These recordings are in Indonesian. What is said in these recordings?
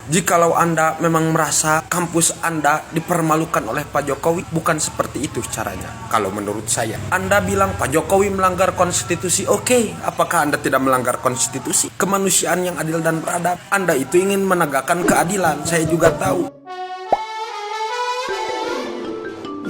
Jikalau Anda memang merasa kampus Anda dipermalukan oleh Pak Jokowi, bukan seperti itu caranya. Kalau menurut saya, Anda bilang Pak Jokowi melanggar konstitusi. Oke, apakah Anda tidak melanggar konstitusi? Kemanusiaan yang adil dan beradab. Anda itu ingin menegakkan keadilan, saya juga tahu.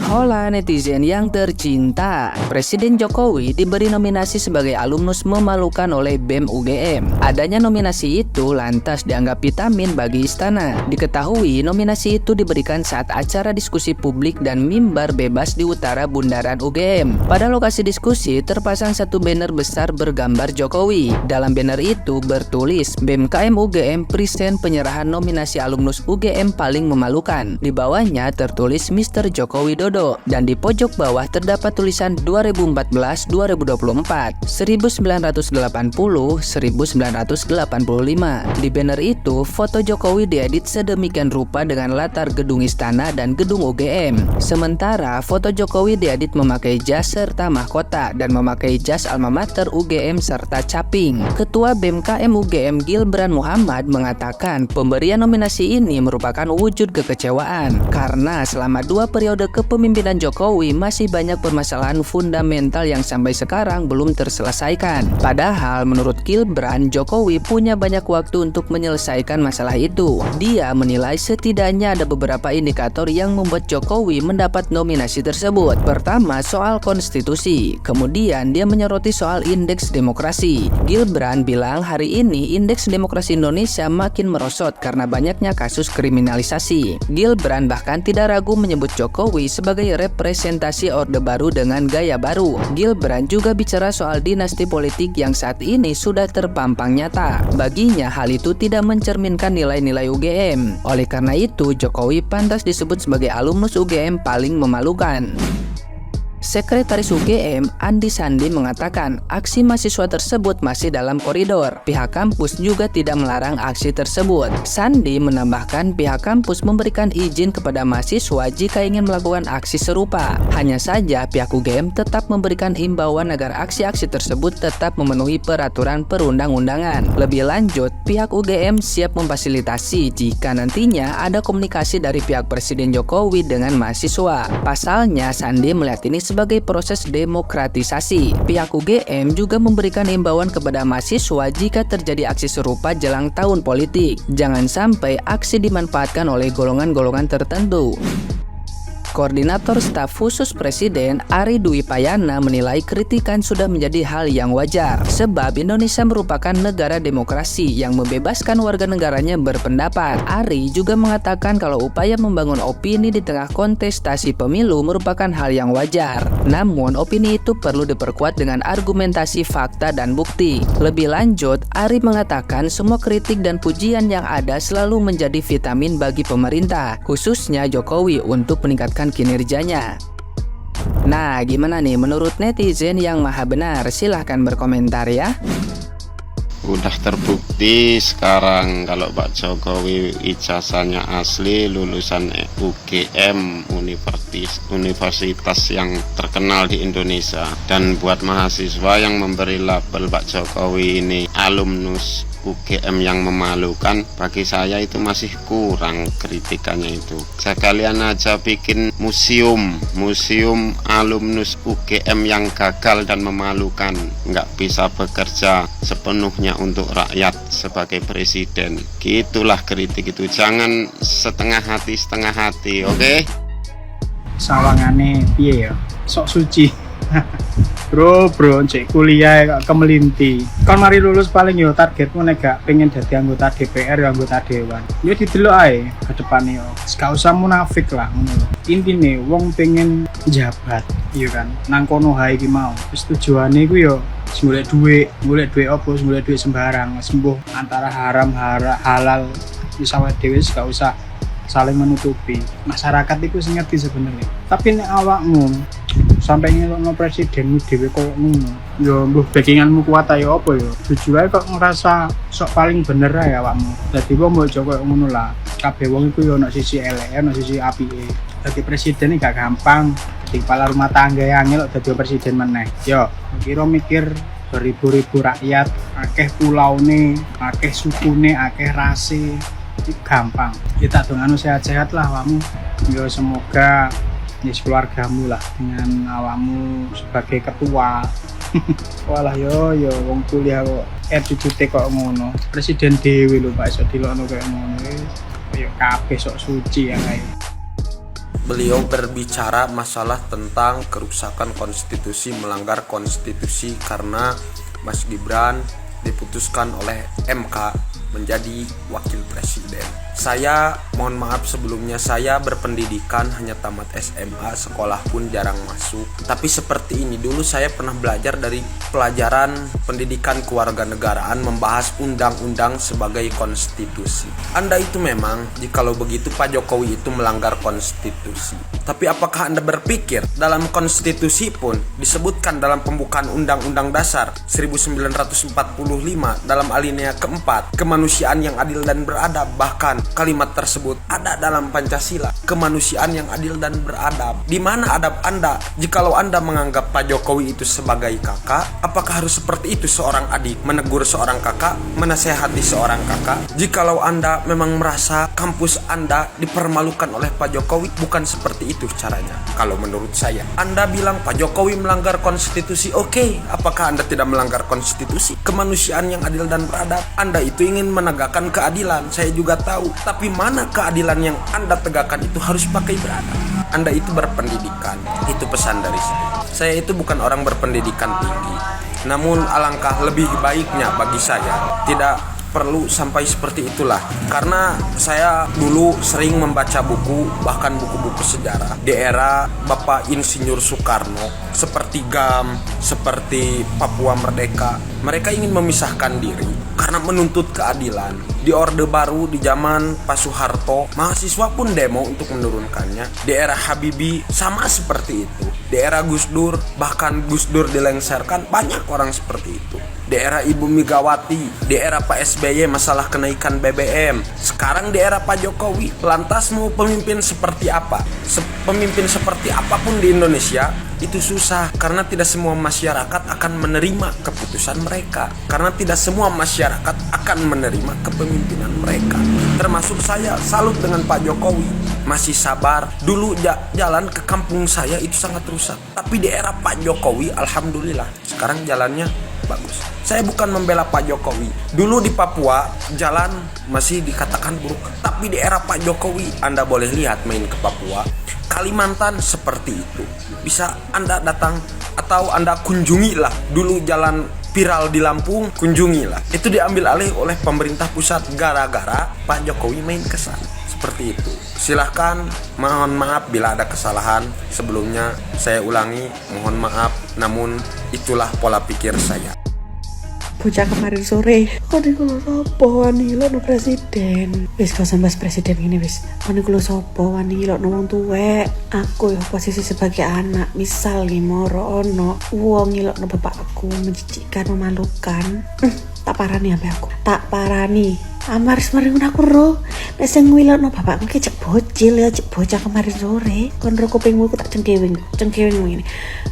Hola netizen yang tercinta, Presiden Jokowi diberi nominasi sebagai alumnus memalukan oleh BEM UGM. Adanya nominasi itu lantas dianggap vitamin bagi istana. Diketahui nominasi itu diberikan saat acara diskusi publik dan mimbar bebas di utara bundaran UGM. Pada lokasi diskusi terpasang satu banner besar bergambar Jokowi. Dalam banner itu bertulis BMKM UGM present penyerahan nominasi alumnus UGM paling memalukan. Di bawahnya tertulis Mr. Joko Widodo. Dan di pojok bawah terdapat tulisan 2014-2024, 1980-1985. Di banner itu, foto Jokowi diedit sedemikian rupa dengan latar gedung istana dan gedung UGM. Sementara foto Jokowi diedit memakai jas serta mahkota dan memakai jas alma mater UGM serta caping. Ketua BMKM UGM Gilbran Muhammad mengatakan pemberian nominasi ini merupakan wujud kekecewaan karena selama 2 periode kepemimpinan Jokowi masih banyak permasalahan fundamental yang sampai sekarang belum terselesaikan. Padahal menurut Gilbran, Jokowi punya banyak waktu untuk menyelesaikan masalah itu. Dia menilai setidaknya ada beberapa indikator yang membuat Jokowi mendapat nominasi tersebut. Pertama, soal konstitusi. Kemudian dia menyoroti soal indeks demokrasi. Gilbran bilang hari ini indeks demokrasi Indonesia makin merosot karena banyaknya kasus kriminalisasi. Gilbran bahkan tidak ragu menyebut Jokowi sebagai representasi Orde Baru dengan gaya baru. Gilbran juga bicara soal dinasti politik yang saat ini sudah terpampang nyata. Baginya hal itu tidak mencerminkan nilai-nilai UGM. Oleh karena itu, Jokowi pantas disebut sebagai alumnus UGM paling memalukan. Sekretaris UGM, Andi Sandi mengatakan aksi mahasiswa tersebut masih dalam koridor. Pihak kampus juga tidak melarang aksi tersebut. Sandi menambahkan pihak kampus memberikan izin kepada mahasiswa jika ingin melakukan aksi serupa. Hanya saja pihak UGM tetap memberikan imbauan agar aksi-aksi tersebut tetap memenuhi peraturan perundang-undangan. Lebih lanjut, pihak UGM siap memfasilitasi jika nantinya ada komunikasi dari pihak Presiden Jokowi dengan mahasiswa. Pasalnya, Sandi melihat ini sebagai proses demokratisasi. Pihak UGM juga memberikan imbauan kepada mahasiswa jika terjadi aksi serupa jelang tahun politik. Jangan sampai aksi dimanfaatkan oleh golongan-golongan tertentu. Koordinator Staf Khusus Presiden Ari Dwi Payana menilai kritikan sudah menjadi hal yang wajar sebab Indonesia merupakan negara demokrasi yang membebaskan warga negaranya berpendapat. Ari juga mengatakan kalau upaya membangun opini di tengah kontestasi pemilu merupakan hal yang wajar. Namun opini itu perlu diperkuat dengan argumentasi fakta dan bukti. Lebih lanjut, Ari mengatakan semua kritik dan pujian yang ada selalu menjadi vitamin bagi pemerintah, khususnya Jokowi untuk meningkatkan kinerjanya. Nah, gimana nih menurut netizen yang maha benar? Silahkan berkomentar ya. Udah terbukti sekarang kalau Pak Jokowi ijazahnya asli lulusan UGM, universitas yang terkenal di Indonesia. Dan buat mahasiswa yang memberi label Pak Jokowi ini alumnus UGM yang memalukan, bagi saya itu masih kurang kritikannya itu. Sekalian aja bikin museum alumnus UGM yang gagal dan memalukan, nggak bisa bekerja sepenuhnya untuk rakyat sebagai presiden. Gitulah kritik itu, jangan setengah hati, oke? Sawangane piye ya? Sok suci. Bro, cek kuliah kok kemelinti. Kon mari lulus paling yo targetmu nek gak pengen dadi anggota DPR ya anggota dewan. Yo didelok ae ke depane yo. Gak usah munafik lah ngono lho. Intine wong pengen jabat, iya kan. Nang kono hae iki mau. Wis tujuane iku yo golek duit opo, golek duit sembarang, sembuh antara haram halal wis awake dhewe gak usah saling menutupi. Masyarakat itu ngerti sebenarnya. Tapi nek awakmu sampai ngelokno presidenmu dhewe koyo ngono, yo mbuh backinganmu kuat ae apa yo. Jujur ae kok ngerasa sok paling bener ae awakmu. Dadi wong mbok koyo ngono lah. Kabeh wong iku yo ono sisi eleke, ono sisi apike. Dadi presiden iki gak gampang. Dadi kepala rumah tangga yang ngelok dadi presiden meneh. Yo, kira mikir beribu-ribu rakyat, akeh pulaune, akeh sukune, akeh rase. gampang. Kita dongano sehat-sehat lah awamu. Yo semoga keluargamu lah dengan awamu sebagai ketua. Walah yo wong kuliah kok attitude kok ngono. Presiden dhewe lho Pak iso dilokno kayak ngono. Yo kabeh sok suci ya kae. Beliau berbicara masalah tentang kerusakan konstitusi, melanggar konstitusi karena Mas Gibran diputuskan oleh MK menjadi wakil presiden. Saya mohon maaf sebelumnya, saya berpendidikan hanya tamat SMA, sekolah pun jarang masuk. Tapi seperti ini, dulu saya pernah belajar dari pelajaran pendidikan kewarganegaraan membahas undang-undang sebagai konstitusi. Anda itu memang, jikalau begitu Pak Jokowi itu melanggar konstitusi. Tapi apakah Anda berpikir dalam konstitusi pun disebutkan dalam pembukaan Undang-Undang Dasar 1945 dalam alinea keempat, kemanusiaan yang adil dan beradab, bahkan kalimat tersebut ada dalam Pancasila, kemanusiaan yang adil dan beradab. Di mana adab Anda jikalau Anda menganggap Pak Jokowi itu sebagai kakak? Apakah harus seperti itu seorang adik menegur seorang kakak, menasehati seorang kakak? Jikalau Anda memang merasa kampus Anda dipermalukan oleh Pak Jokowi, bukan seperti itu caranya. Kalau menurut saya, Anda bilang Pak Jokowi melanggar konstitusi, oke. Apakah Anda tidak melanggar konstitusi? Kemanusiaan yang adil dan beradab, Anda itu ingin menegakkan keadilan, saya juga tahu. Tapi mana keadilan yang Anda tegakkan itu harus pakai beradab. Anda itu berpendidikan, itu pesan dari saya. Saya itu bukan orang berpendidikan tinggi, namun alangkah lebih baiknya bagi saya tidak perlu sampai seperti itulah. Karena saya dulu sering membaca buku, bahkan buku-buku sejarah di era Bapak Insinyur Soekarno, seperti GAM, seperti Papua Merdeka. Mereka ingin memisahkan diri karena menuntut keadilan. Di Orde Baru di zaman Pak Soeharto, mahasiswa pun demo untuk menurunkannya. Di era Habibie sama seperti itu. Di era Gus Dur, bahkan Gus Dur dilengsarkan, banyak orang seperti itu. Di era Ibu Megawati, di era Pak SBY masalah kenaikan BBM. Sekarang di era Pak Jokowi, lantas mau pemimpin seperti apa? Pemimpin seperti apapun di Indonesia itu susah, karena tidak semua masyarakat akan menerima keputusan mereka, karena tidak semua masyarakat akan menerima kepemimpinan mereka. Termasuk saya salut dengan Pak Jokowi, masih sabar. Dulu jalan ke kampung saya itu sangat rusak, tapi di era Pak Jokowi alhamdulillah sekarang jalannya bagus. Saya bukan membela Pak Jokowi. Dulu di Papua jalan masih dikatakan buruk, tapi di era Pak Jokowi Anda boleh lihat main ke Papua, Kalimantan seperti itu. Bisa Anda datang atau Anda kunjungilah. Dulu jalan viral di Lampung, kunjungilah. Itu diambil alih oleh pemerintah pusat gara-gara Pak Jokowi main ke sana. Seperti itu. Silahkan, mohon maaf bila ada kesalahan. Sebelumnya saya ulangi, mohon maaf. Namun itulah pola pikir saya. Bocah kemarin sore kok dikulo sopo wani lo presiden wis kau sambas presiden ini wis wani kulo sopo wani lo wong tuwek aku ya posisi sebagai anak misal nih moro ono wong ngilok no bapakku menjijikkan memalukan tak parani ampe aku tak parani amaris mering aku ro nek sing ngilokno bapakku ki cek bocil ya cek bocah kemarin sore kon ro kupingmu ku tak cengkewing ngene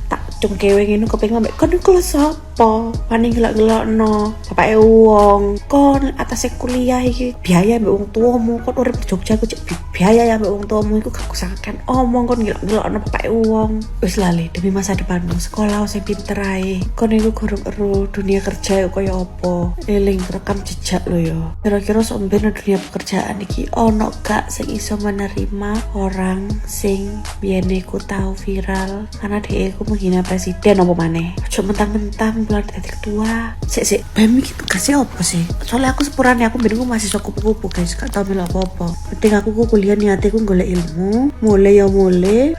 tak cengkewing ini kuping ambek kon iku lho sapa wani ngelok-ngelokno bapake wong kon atase kuliah iki biaya ambek wong tuamu kon urip di Jogja ku cek biaya ya ambek wong tuamu iku gak kusaken omong kon ngelok-ngelokno bapake wong wis lali demi masa depanmu sekolah sing pinter ae kon iku gurung ero dunia kerja kaya apa eling rekam jejak lo yo kira-kira sampeyan dunia pekerjaan iki ono gak sing iso menerima orang sing biyene ku tau viral karena dia ku menghina presiden apa maneh aja mentang-mentang bulan dadi ketua sik BEM iki tugasnya apa sih soalnya aku sepurane aku ben masih sok kupu-kupu guys gak tau melu apa-apa penting aku kuliah niate ku golek ilmu mulai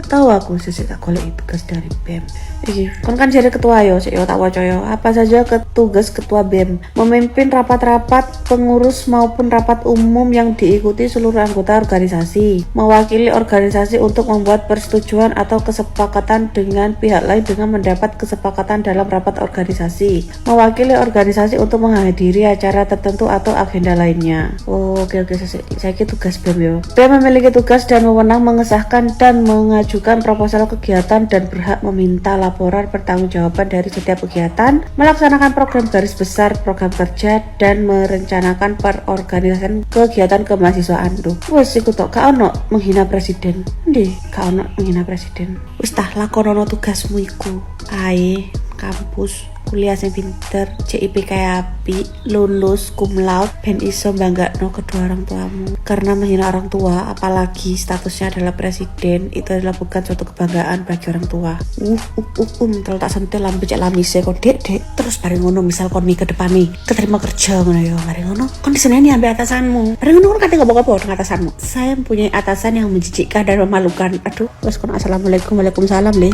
gak tau aku sik gak golek tugas dari BEM iki kan jadi ketua yo sik yo tak waca yo apa saja tugas ketua BEM memimpin rapat-rapat pengurus maupun rapat umum yang diikuti seluruh anggota organisasi mewakili organisasi untuk membuat persetujuan atau kesepakatan dengan pihak lain dengan mendapat kesepakatan dalam rapat organisasi organisasi, mewakili organisasi untuk menghadiri acara tertentu atau agenda lainnya. Oke, saya tugas BEM yo. BEM memiliki tugas dan wewenang mengesahkan dan mengajukan proposal kegiatan dan berhak meminta laporan pertanggungjawaban dari setiap kegiatan, melaksanakan program garis besar program kerja, dan merencanakan perorganisasian kegiatan kemahasiswaan. Wes iku tok, gak ono menghina presiden. Ndi, gak ono menghina presiden. Wis tah lakonono tugasmu iku. Ae kampus kuliah sing pinter, CIP kayak api, lulus cum laude, ben iso banggakno kedua orang tuamu. Karena menghina orang tua, apalagi statusnya adalah presiden, itu adalah bukan suatu kebanggaan bagi orang tua. Terlalu tak sentil lambe cek lamise kok dek. Terus bareng ngono misal kon ke depan nih, keterima kerja ngono ya, bareng ngono kon diseneni ambek atasanmu. Bareng ngono kan kate ngomong apa dengan atasanmu. Saya mempunyai atasan yang menjijikkan dan memalukan. Aduh, wes kon assalamualaikum, waalaikumsalam le.